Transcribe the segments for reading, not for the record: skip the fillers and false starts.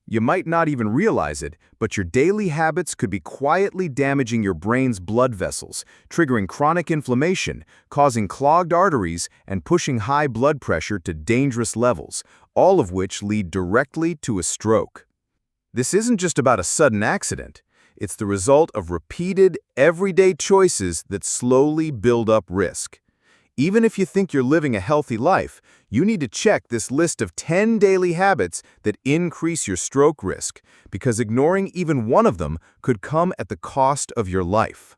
You might not even realize it, but your daily habits could be quietly damaging your brain's blood vessels, triggering chronic inflammation, causing clogged arteries, and pushing high blood pressure to dangerous levels, all of which lead directly to a stroke. This isn't just about a sudden accident. It's the result of repeated, everyday choices that slowly build up risk. Even if you think you're living a healthy life, you need to check this list of 10 daily habits that increase your stroke risk, because ignoring even one of them could come at the cost of your life.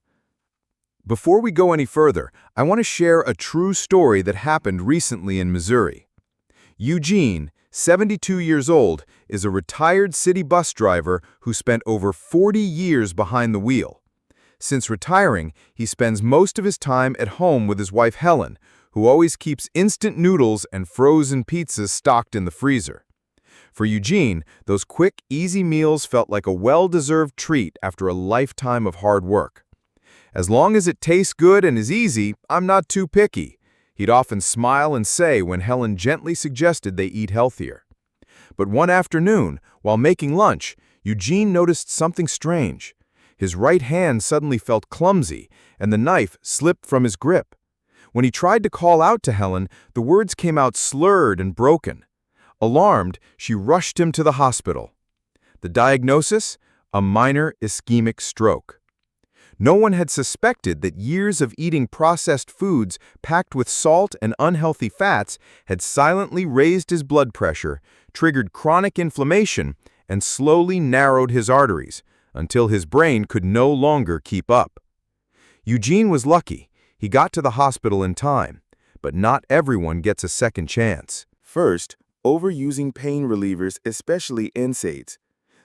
Before we go any further, I want to share a true story that happened recently in Missouri. Eugene, 72 years old, is a retired city bus driver who spent over 40 years behind the wheel. Since retiring, he spends most of his time at home with his wife Helen, who always keeps instant noodles and frozen pizzas stocked in the freezer. For Eugene, those quick, easy meals felt like a well-deserved treat after a lifetime of hard work. "As long as it tastes good and is easy, I'm not too picky," he'd often smile and say when Helen gently suggested they eat healthier. But one afternoon, while making lunch, Eugene noticed something strange. His right hand suddenly felt clumsy, and the knife slipped from his grip. When he tried to call out to Helen, the words came out slurred and broken. Alarmed, she rushed him to the hospital. The diagnosis? A minor ischemic stroke. No one had suspected that years of eating processed foods packed with salt and unhealthy fats had silently raised his blood pressure, triggered chronic inflammation, and slowly narrowed his arteries, until his brain could no longer keep up. Eugene was lucky. He got to the hospital in time, but not everyone gets a second chance. First, overusing pain relievers, especially NSAIDs.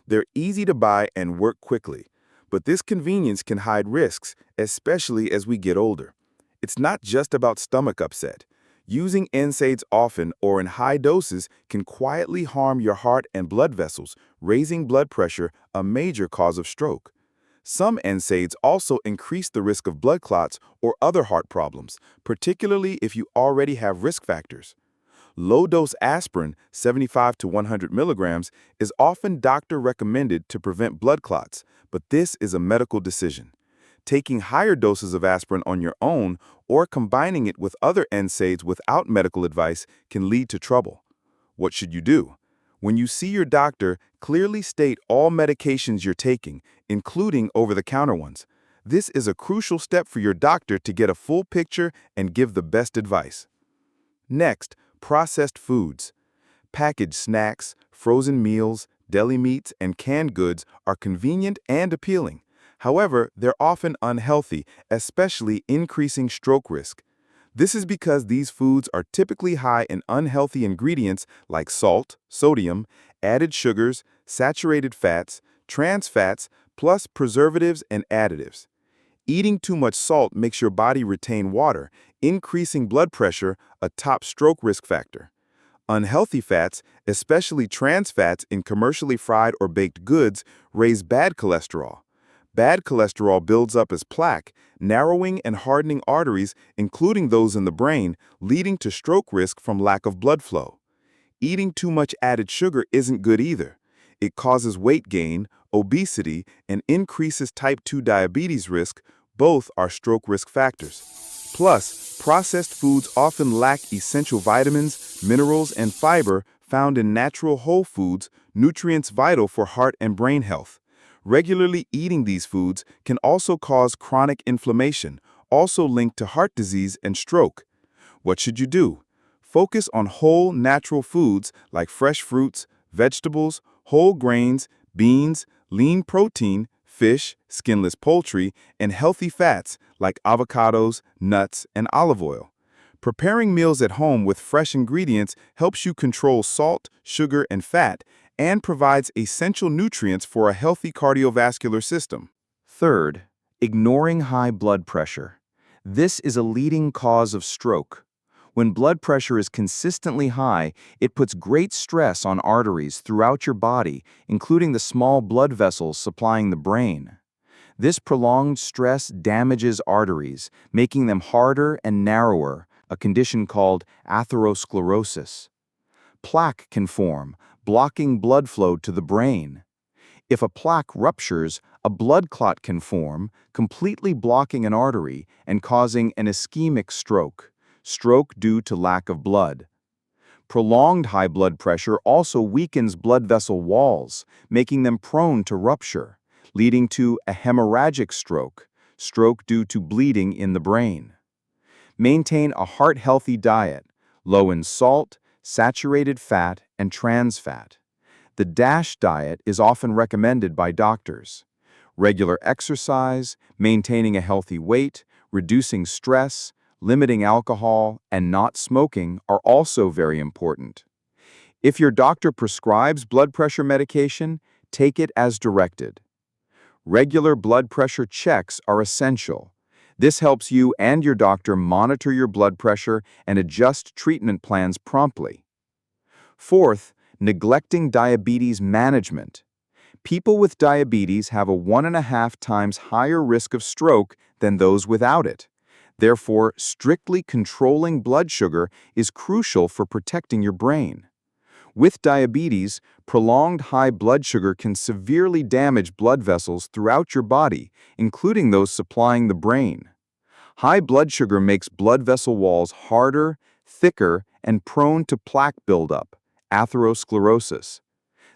They're easy to buy and work quickly, but this convenience can hide risks, especially as we get older. It's not just about stomach upset. Using NSAIDs often or in high doses can quietly harm your heart and blood vessels, raising blood pressure, a major cause of stroke. Some NSAIDs also increase the risk of blood clots or other heart problems, particularly if you already have risk factors. Low-dose aspirin, 75 to 100 milligrams, is often doctor-recommended to prevent blood clots, but this is a medical decision. Taking higher doses of aspirin on your own or combining it with other NSAIDs without medical advice can lead to trouble. What should you do? When you see your doctor, clearly state all medications you're taking, including over-the-counter ones. This is a crucial step for your doctor to get a full picture and give the best advice. Next, processed foods. Packaged snacks, frozen meals, deli meats, and canned goods are convenient and appealing. However, they're often unhealthy, especially increasing stroke risk. This is because these foods are typically high in unhealthy ingredients like salt, sodium, added sugars, saturated fats, trans fats, plus preservatives and additives. Eating too much salt makes your body retain water, increasing blood pressure, a top stroke risk factor. Unhealthy fats, especially trans fats in commercially fried or baked goods, raise bad cholesterol. Bad cholesterol builds up as plaque, narrowing and hardening arteries, including those in the brain, leading to stroke risk from lack of blood flow. Eating too much added sugar isn't good either. It causes weight gain, obesity, and increases type 2 diabetes risk. Both are stroke risk factors. Plus, processed foods often lack essential vitamins, minerals, and fiber found in natural whole foods, nutrients vital for heart and brain health. Regularly eating these foods can also cause chronic inflammation, also linked to heart disease and stroke. What should you do? Focus on whole, natural foods like fresh fruits, vegetables, whole grains, beans, lean protein, fish, skinless poultry, and healthy fats like avocados, nuts, and olive oil. Preparing meals at home with fresh ingredients helps you control salt, sugar, and fat, and provides essential nutrients for a healthy cardiovascular system. Third, ignoring high blood pressure. This is a leading cause of stroke. When blood pressure is consistently high, it puts great stress on arteries throughout your body, including the small blood vessels supplying the brain. This prolonged stress damages arteries, making them harder and narrower, a condition called atherosclerosis. Plaque can form, blocking blood flow to the brain. If a plaque ruptures, a blood clot can form, completely blocking an artery and causing an ischemic stroke due to lack of blood. Prolonged high blood pressure also weakens blood vessel walls, making them prone to rupture, leading to a hemorrhagic stroke due to bleeding in the brain. Maintain a heart-healthy diet, low in salt, saturated fat, and trans fat. The DASH diet is often recommended by doctors. Regular exercise, maintaining a healthy weight, reducing stress, limiting alcohol, and not smoking are also very important. If your doctor prescribes blood pressure medication, take it as directed. Regular blood pressure checks are essential. This helps you and your doctor monitor your blood pressure and adjust treatment plans promptly. Fourth, neglecting diabetes management. People with diabetes have a 1.5 times higher risk of stroke than those without it. Therefore, strictly controlling blood sugar is crucial for protecting your brain. With diabetes, prolonged high blood sugar can severely damage blood vessels throughout your body, including those supplying the brain. High blood sugar makes blood vessel walls harder, thicker, and prone to plaque buildup, atherosclerosis.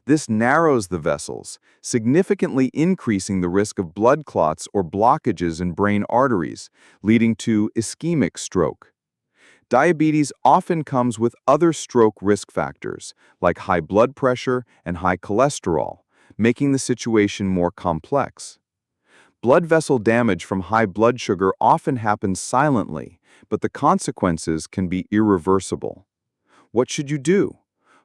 This narrows the vessels, significantly increasing the risk of blood clots or blockages in brain arteries, leading to ischemic stroke. Diabetes often comes with other stroke risk factors, like high blood pressure and high cholesterol, making the situation more complex. Blood vessel damage from high blood sugar often happens silently, but the consequences can be irreversible. What should you do?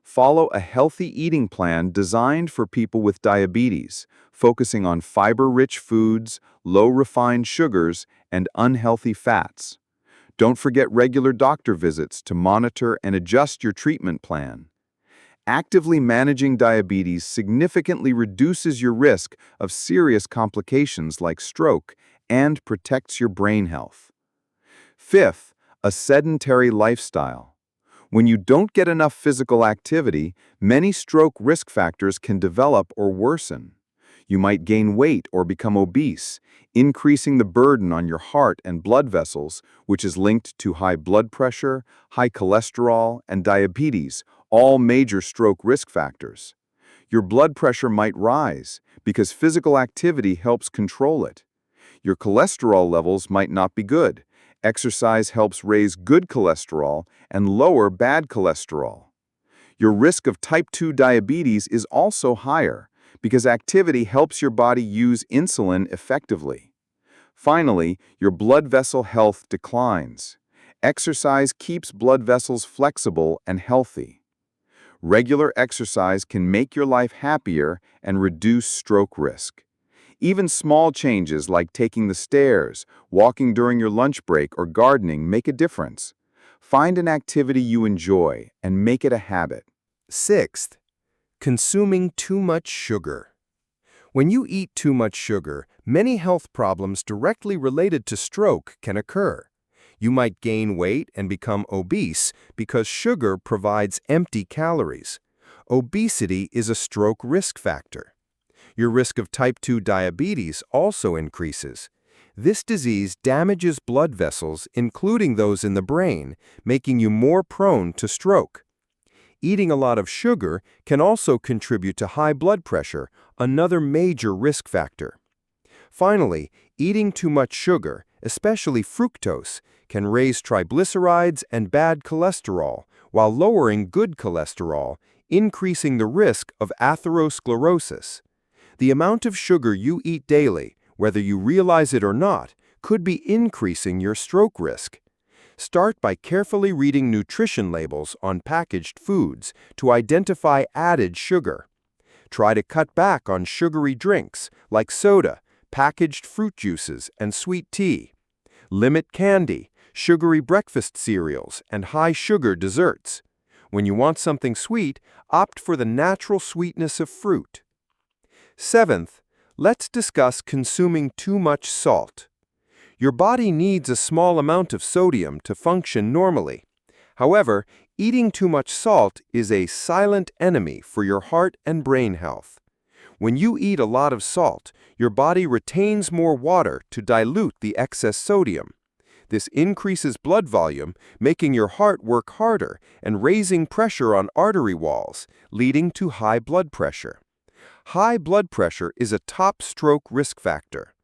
Follow a healthy eating plan designed for people with diabetes, focusing on fiber-rich foods, low-refined sugars, and unhealthy fats. Don't forget regular doctor visits to monitor and adjust your treatment plan. Actively managing diabetes significantly reduces your risk of serious complications like stroke and protects your brain health. Fifth, a sedentary lifestyle. When you don't get enough physical activity, many stroke risk factors can develop or worsen. You might gain weight or become obese, increasing the burden on your heart and blood vessels, which is linked to high blood pressure, high cholesterol, and diabetes, all major stroke risk factors. Your blood pressure might rise because physical activity helps control it. Your cholesterol levels might not be good. Exercise helps raise good cholesterol and lower bad cholesterol. Your risk of type 2 diabetes is also higher because activity helps your body use insulin effectively. Finally, your blood vessel health declines. Exercise keeps blood vessels flexible and healthy. Regular exercise can make your life happier and reduce stroke risk. Even small changes like taking the stairs, walking during your lunch break, or gardening make a difference. Find an activity you enjoy and make it a habit. Sixth, consuming too much sugar. When you eat too much sugar, many health problems directly related to stroke can occur. You might gain weight and become obese because sugar provides empty calories. Obesity is a stroke risk factor. Your risk of type 2 diabetes also increases. This disease damages blood vessels, including those in the brain, making you more prone to stroke. Eating a lot of sugar can also contribute to high blood pressure, another major risk factor. Finally, eating too much sugar, especially fructose, can raise triglycerides and bad cholesterol, while lowering good cholesterol, increasing the risk of atherosclerosis. The amount of sugar you eat daily, whether you realize it or not, could be increasing your stroke risk. Start by carefully reading nutrition labels on packaged foods to identify added sugar. Try to cut back on sugary drinks like soda, packaged fruit juices, and sweet tea. Limit candy, sugary breakfast cereals, and high-sugar desserts. When you want something sweet, opt for the natural sweetness of fruit. Seventh, let's discuss consuming too much salt. Your body needs a small amount of sodium to function normally. However, Eating too much salt is a silent enemy for your heart and brain health. When you eat a lot of salt, your body retains more water to dilute the excess sodium. This increases blood volume, making your heart work harder and raising pressure on artery walls, leading to high blood pressure. High blood pressure is a top stroke risk factor.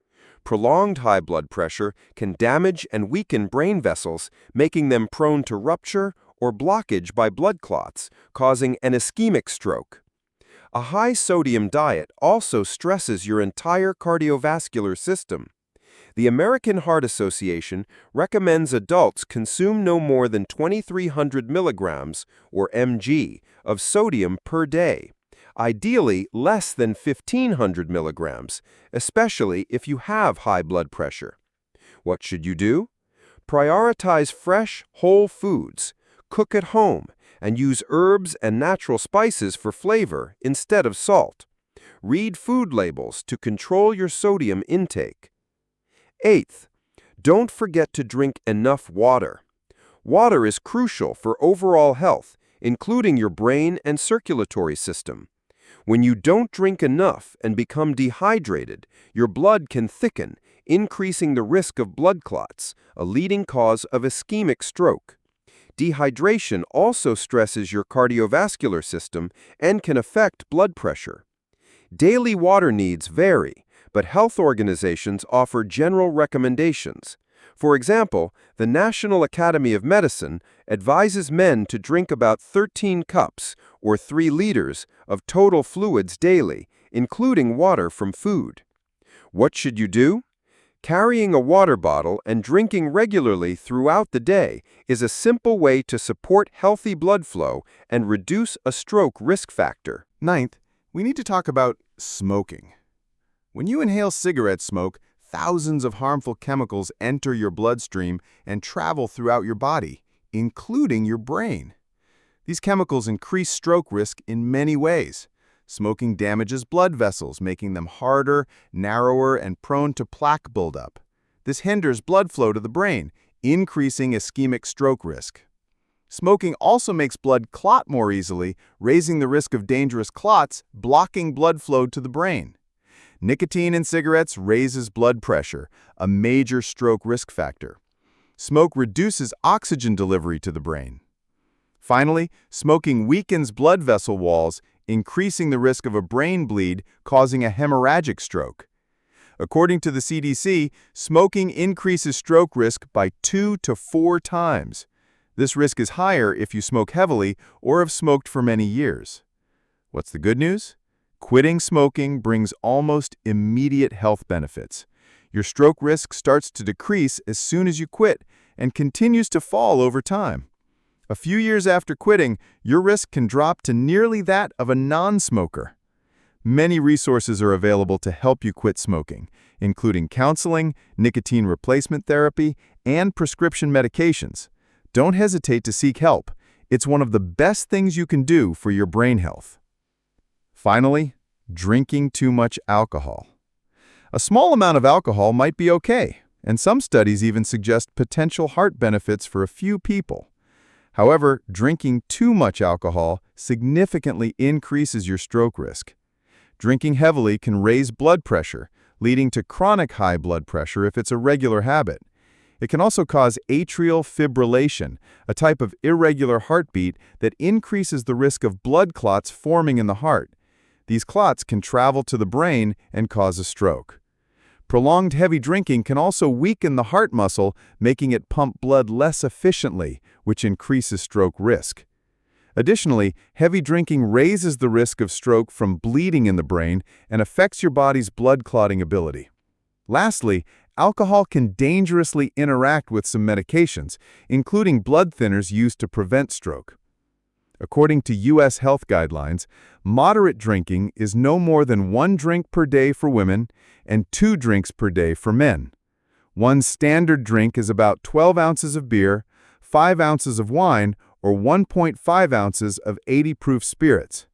Prolonged high blood pressure can damage and weaken brain vessels, making them prone to rupture or blockage by blood clots, causing an ischemic stroke. A high sodium diet also stresses your entire cardiovascular system. The American Heart Association recommends adults consume no more than 2,300 milligrams, or mg, of sodium per day, ideally less than 1,500 milligrams, especially if you have high blood pressure. What should you do? Prioritize fresh, whole foods, cook at home, and use herbs and natural spices for flavor instead of salt. Read food labels to control your sodium intake. Eighth, don't forget to drink enough water. Water is crucial for overall health, including your brain and circulatory system. When you don't drink enough and become dehydrated, your blood can thicken, increasing the risk of blood clots, a leading cause of ischemic stroke. Dehydration also stresses your cardiovascular system and can affect blood pressure. Daily water needs vary, but health organizations offer general recommendations. For example, the National Academy of Medicine advises men to drink about 13 cups, or 3 liters, of total fluids daily, including water from food. What should you do? Carrying a water bottle and drinking regularly throughout the day is a simple way to support healthy blood flow and reduce a stroke risk factor. Ninth, we need to talk about smoking. When you inhale cigarette smoke, thousands of harmful chemicals enter your bloodstream and travel throughout your body, including your brain. These chemicals increase stroke risk in many ways. Smoking damages blood vessels, making them harder, narrower, and prone to plaque buildup. This hinders blood flow to the brain, increasing ischemic stroke risk. Smoking also makes blood clot more easily, raising the risk of dangerous clots, blocking blood flow to the brain. Nicotine in cigarettes raises blood pressure, a major stroke risk factor. Smoke reduces oxygen delivery to the brain. Finally, smoking weakens blood vessel walls, increasing the risk of a brain bleed, causing a hemorrhagic stroke. According to the CDC, smoking increases stroke risk by 2 to 4 times. This risk is higher if you smoke heavily or have smoked for many years. What's the good news? Quitting smoking brings almost immediate health benefits. Your stroke risk starts to decrease as soon as you quit and continues to fall over time. A few years after quitting, your risk can drop to nearly that of a non-smoker. Many resources are available to help you quit smoking, including counseling, nicotine replacement therapy, and prescription medications. Don't hesitate to seek help. It's one of the best things you can do for your brain health. Finally, drinking too much alcohol. A small amount of alcohol might be okay, and some studies even suggest potential heart benefits for a few people. However, drinking too much alcohol significantly increases your stroke risk. Drinking heavily can raise blood pressure, leading to chronic high blood pressure if it's a regular habit. It can also cause atrial fibrillation, a type of irregular heartbeat that increases the risk of blood clots forming in the heart. These clots can travel to the brain and cause a stroke. Prolonged heavy drinking can also weaken the heart muscle, making it pump blood less efficiently, which increases stroke risk. Additionally, heavy drinking raises the risk of stroke from bleeding in the brain and affects your body's blood clotting ability. Lastly, alcohol can dangerously interact with some medications, including blood thinners used to prevent stroke. According to U.S. health guidelines, moderate drinking is no more than 1 drink per day for women and 2 drinks per day for men. One standard drink is about 12 ounces of beer, 5 ounces of wine, or 1.5 ounces of 80-proof spirits.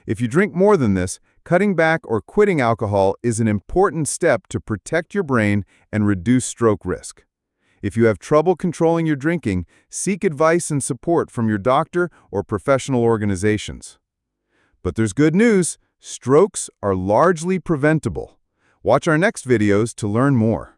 If you drink more than this, cutting back or quitting alcohol is an important step to protect your brain and reduce stroke risk. If you have trouble controlling your drinking, seek advice and support from your doctor or professional organizations. But there's good news. Strokes are largely preventable. Watch our next videos to learn more.